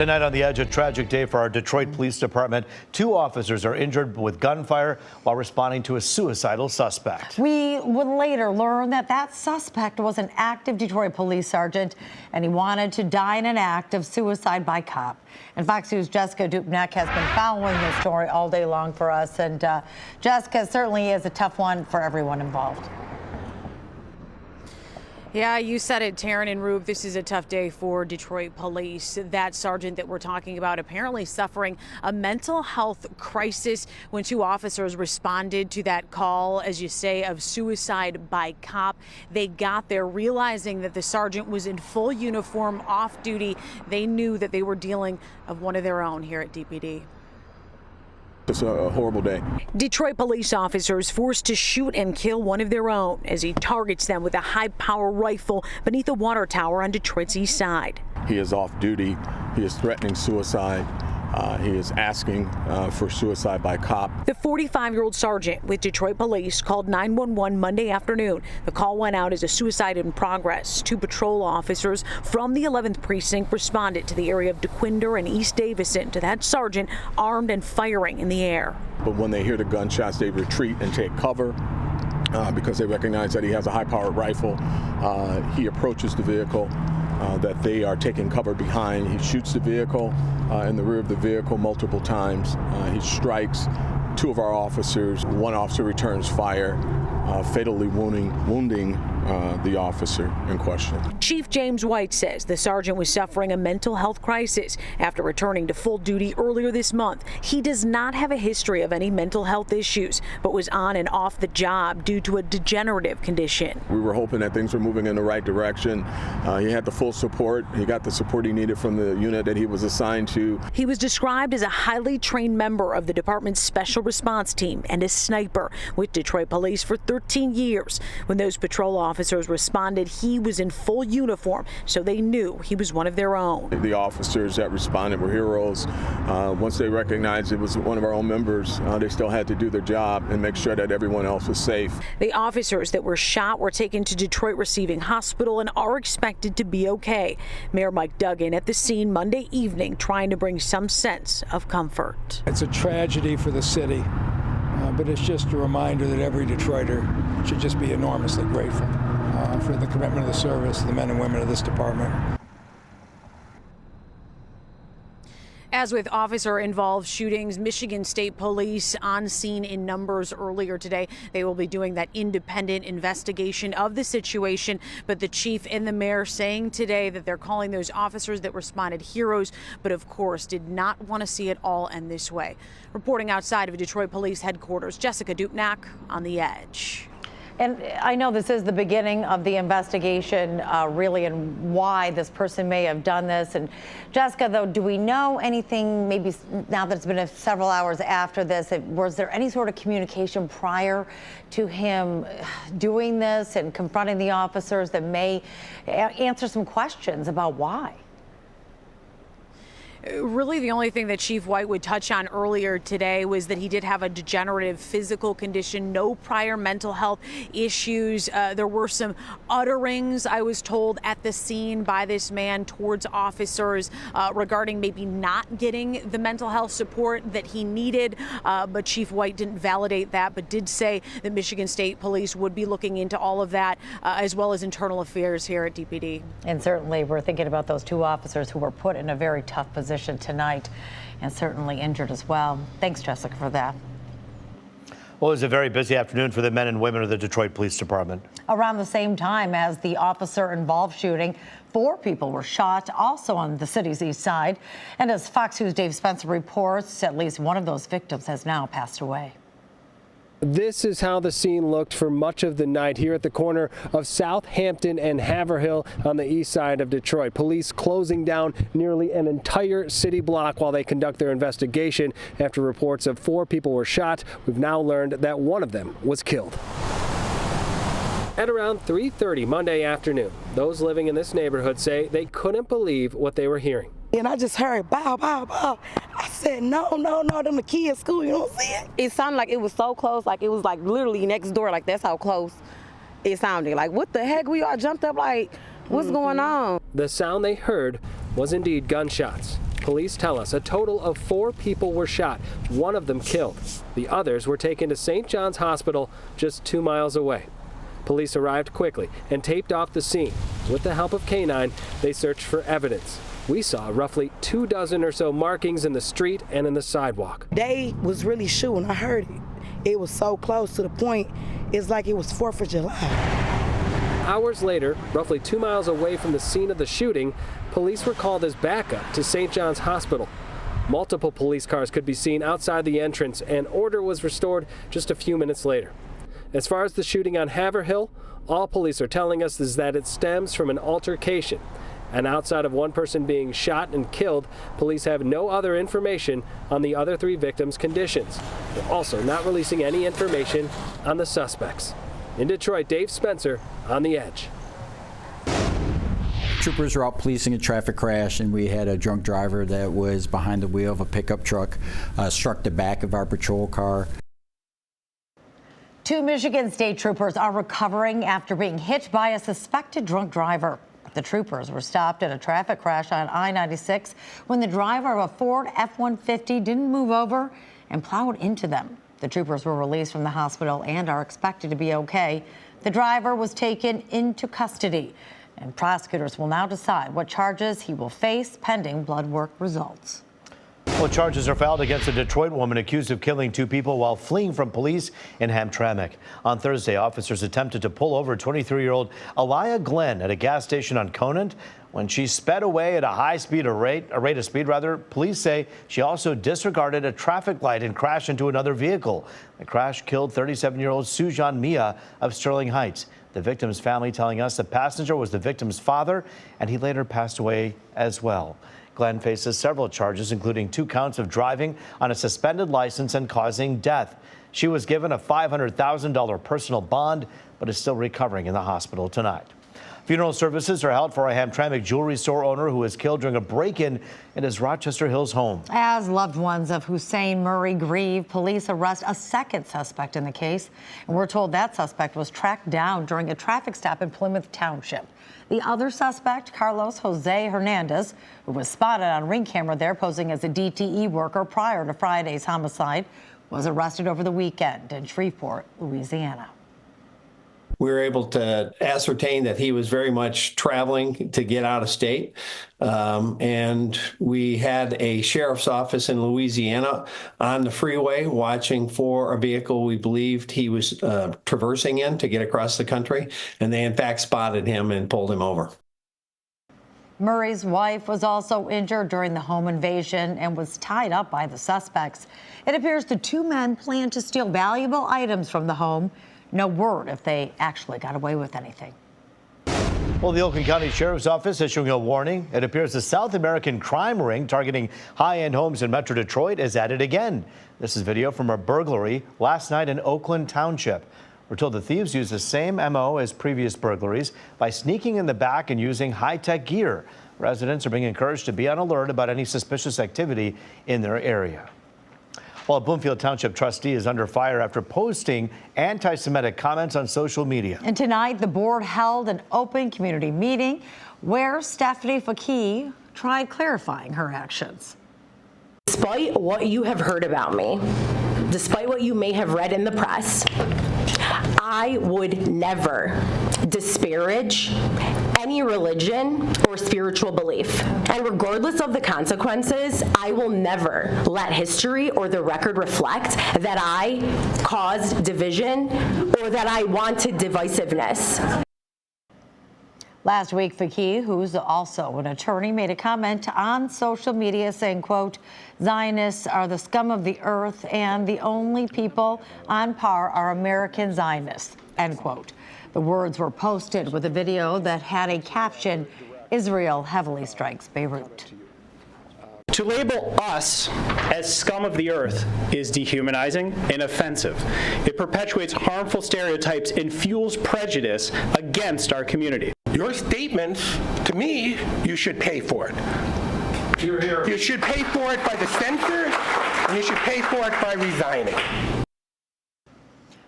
Tonight on The Edge, a tragic day for our Detroit Police Department. 2 officers are injured with gunfire while responding to a suicidal suspect. We would later learn that that suspect was an active Detroit police sergeant, and he wanted to die in an act of suicide by cop. And Fox News' Jessica Dupneck has been following this story all day long for us. And Jessica, certainly is a tough one for everyone involved. Yeah, you said it, Taryn and Rube. This is a tough day for Detroit police. That sergeant that we're talking about apparently suffering a mental health crisis when 2 officers responded to that call, as you say, of suicide by cop. They got there realizing that the sergeant was in full uniform, off duty. They knew that they were dealing with one of their own here at DPD. It's a horrible day. Detroit police officers forced to shoot and kill one of their own as he targets them with a high-power rifle beneath a water tower on Detroit's east side. He is off duty. He is threatening suicide. He is asking for suicide by cop. The 45-year-old sergeant with Detroit police called 911 Monday afternoon. The call went out as a suicide in progress. 2 patrol officers from the 11th precinct responded to the area of DeQuinder and East Davison to that sergeant armed and firing in the air. But when they hear the gunshots, they retreat and take cover because they recognize that he has a high-powered rifle. He approaches the vehicle that they are taking cover behind. He shoots the vehicle in the rear of the vehicle multiple times. He strikes 2 of our officers. 1 officer returns fire, fatally wounding the officer in question. Chief James White says the sergeant was suffering a mental health crisis after returning to full duty earlier this month. He does not have a history of any mental health issues, but was on and off the job due to a degenerative condition. We were hoping that things were moving in the right direction. He had the full support. He got the support he needed from the unit that he was assigned to. He was described as a highly trained member of the department's special response team and a sniper with Detroit police for 13 years. When those patrol officers responded, he was in full uniform, so they knew he was one of their own. The officers that responded were heroes. Once they recognized it was one of our own members, they still had to do their job and make sure that everyone else was safe. The officers that were shot were taken to Detroit Receiving Hospital and are expected to be okay. Mayor Mike Duggan at the scene Monday evening trying to bring some sense of comfort. It's a tragedy for the city, but it's just a reminder that every Detroiter should just be enormously grateful for the commitment of the service, the men and women of this department. As with officer-involved shootings, Michigan State Police on scene in numbers earlier today. They will be doing that independent investigation of the situation. But the chief and the mayor saying today that they're calling those officers that responded heroes, but of course did not want to see it all end this way. Reporting outside of Detroit Police headquarters, Jessica Dupneck on The Edge. And I know this is the beginning of the investigation, really, and why this person may have done this. And Jessica, though, do we know anything, maybe now that it's been several hours after this, was there any sort of communication prior to him doing this and confronting the officers that may answer some questions about why? Really, the only thing that Chief White would touch on earlier today was that he did have a degenerative physical condition, no prior mental health issues. There were some utterings, I was told, at the scene by this man towards officers regarding maybe not getting the mental health support that he needed. But Chief White didn't validate that, but did say that Michigan State Police would be looking into all of that, as well as internal affairs here at DPD. And certainly we're thinking about those 2 officers who were put in a very tough position tonight and certainly injured as well. Thanks, Jessica, for that. Well, it was a very busy afternoon for the men and women of the Detroit Police Department. Around the same time as the officer-involved shooting, 4 people were shot, also on the city's east side. And as Fox News' Dave Spencer reports, at least one of those victims has now passed away. This is how the scene looked for much of the night here at the corner of Southampton and Haverhill on the east side of Detroit. Police closing down nearly an entire city block while they conduct their investigation. After reports of 4 people were shot, we've now learned that one of them was killed. At around 3:30 Monday afternoon, those living in this neighborhood say they couldn't believe what they were hearing. And I just heard bow, bow, bow. I said, no, them the kids' school, you don't see it? It sounded like it was so close, like it was like literally next door, like that's how close it sounded. Like, what the heck? We all jumped up like, what's going on? The sound they heard was indeed gunshots. Police tell us a total of 4 people were shot, one of them killed. The others were taken to St. John's Hospital just 2 miles away. Police arrived quickly and taped off the scene. With the help of K-9, they searched for evidence. We saw roughly 24 or so markings in the street and in the sidewalk. They was really shooting. I heard it. It was so close to the point, it's like it was 4th of July. Hours later, roughly 2 miles away from the scene of the shooting, police were called as backup to St. John's Hospital. Multiple police cars could be seen outside the entrance, and order was restored just a few minutes later. As far as the shooting on Haverhill, all police are telling us is that it stems from an altercation. And outside of one person being shot and killed, police have no other information on the other 3 victims' conditions. They're also not releasing any information on the suspects. In Detroit, Dave Spencer on The Edge. Troopers were out policing a traffic crash, and we had a drunk driver that was behind the wheel of a pickup truck, struck the back of our patrol car. 2 Michigan state troopers are recovering after being hit by a suspected drunk driver. The troopers were stopped at a traffic crash on I-96 when the driver of a Ford F-150 didn't move over and plowed into them. The troopers were released from the hospital and are expected to be okay. The driver was taken into custody, and prosecutors will now decide what charges he will face pending blood work results. Well, charges are filed against a Detroit woman accused of killing 2 people while fleeing from police in Hamtramck. On Thursday, officers attempted to pull over 23-year-old Elissa Glenn at a gas station on Conant. When she sped away at a rate of speed, police say she also disregarded a traffic light and crashed into another vehicle. The crash killed 37-year-old Sujan Mia of Sterling Heights. The victim's family telling us the passenger was the victim's father, and he later passed away as well. Glenn faces several charges, including 2 counts of driving on a suspended license and causing death. She was given a $500,000 personal bond, but is still recovering in the hospital tonight. Funeral services are held for a Hamtramck jewelry store owner who was killed during a break-in in his Rochester Hills home. As loved ones of Hussein Murray grieve, police arrest a second suspect in the case. And we're told that suspect was tracked down during a traffic stop in Plymouth Township. The other suspect, Carlos Jose Hernandez, who was spotted on ring camera there posing as a DTE worker prior to Friday's homicide, was arrested over the weekend in Shreveport, Louisiana. We were able to ascertain that he was very much traveling to get out of state. And we had a sheriff's office in Louisiana on the freeway watching for a vehicle we believed he was traversing in to get across the country. And they, in fact, spotted him and pulled him over. Murray's wife was also injured during the home invasion and was tied up by the suspects. It appears the 2 men planned to steal valuable items from the home. No word if they actually got away with anything. Well, the Oakland County Sheriff's Office issuing a warning. It appears the South American crime ring targeting high-end homes in Metro Detroit is at it again. This is video from a burglary last night in Oakland Township. We're told the thieves used the same MO as previous burglaries by sneaking in the back and using high-tech gear. Residents are being encouraged to be on alert about any suspicious activity in their area. Well, a Bloomfield Township trustee is under fire after posting anti-Semitic comments on social media. And tonight, the board held an open community meeting where Stephanie Fakih tried clarifying her actions. Despite what you have heard about me, despite what you may have read in the press, I would never disparage any religion or spiritual belief. And regardless of the consequences, I will never let history or the record reflect that I caused division or that I wanted divisiveness. Last week, Fakih, who's also an attorney, made a comment on social media saying, quote, Zionists are the scum of the earth and the only people on par are American Zionists, end quote. The words were posted with a video that had a caption, Israel heavily strikes Beirut. To label us as scum of the earth is dehumanizing and offensive. It perpetuates harmful stereotypes and fuels prejudice against our community. Your statements, to me, you should pay for it. You should pay for it by the censor, and you should pay for it by resigning.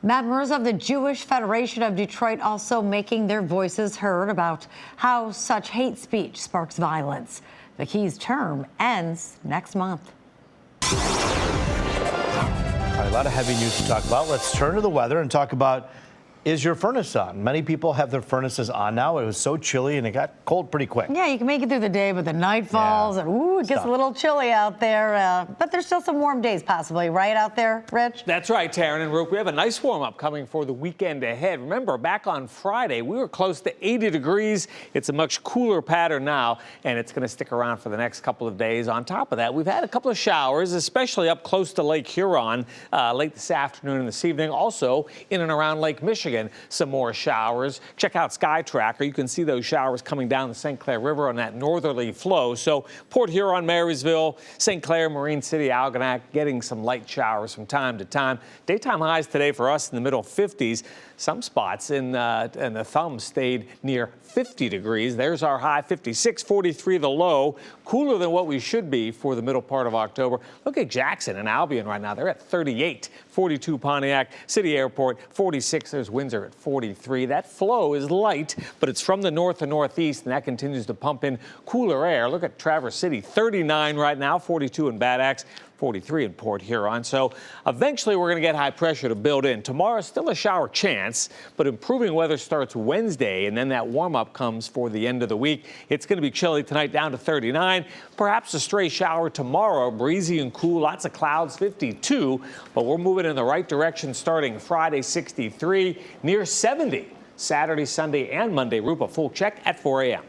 Members of the Jewish Federation of Detroit also making their voices heard about how such hate speech sparks violence. The Keys' term ends next month. All right, a lot of heavy news to talk about. Let's turn to the weather and talk about, is your furnace on? Many people have their furnaces on now. It was so chilly and it got cold pretty quick. Yeah, you can make it through the day, but the night falls and ooh, it gets a little chilly out there. But there's still some warm days possibly, right out there, Rich? That's right, Taryn and Roop. We have a nice warm-up coming for the weekend ahead. Remember, back on Friday, we were close to 80 degrees. It's a much cooler pattern now, and it's going to stick around for the next couple of days. On top of that, we've had a couple of showers, especially up close to Lake Huron late this afternoon and this evening. Also, in and around Lake Michigan, some more showers. Check out Sky Tracker. You can see those showers coming down the St. Clair River on that northerly flow. So Port Huron, Marysville, St. Clair, Marine City, Algonac, getting some light showers from time to time. Daytime highs today for us in the middle 50s. Some spots in the thumb stayed near 50 degrees. There's our high, 56, 43 the low. Cooler than what we should be for the middle part of October. Look at Jackson and Albion right now. They're at 38, 42 Pontiac, City Airport, 46. There's Windsor at 43. That flow is light, but it's from the north and northeast, and that continues to pump in cooler air. Look at Traverse City, 39 right now, 42 in Bad Axe, 43 in Port Huron. So eventually we're going to get high pressure to build in. Tomorrow, still a shower chance, but improving weather starts Wednesday, and then that warm-up comes for the end of the week. It's going to be chilly tonight, down to 39. Perhaps a stray shower tomorrow, breezy and cool, lots of clouds, 52. But we're moving in the right direction starting Friday, 63, near 70. Saturday, Sunday, and Monday. Roop, a full check at 4 a.m.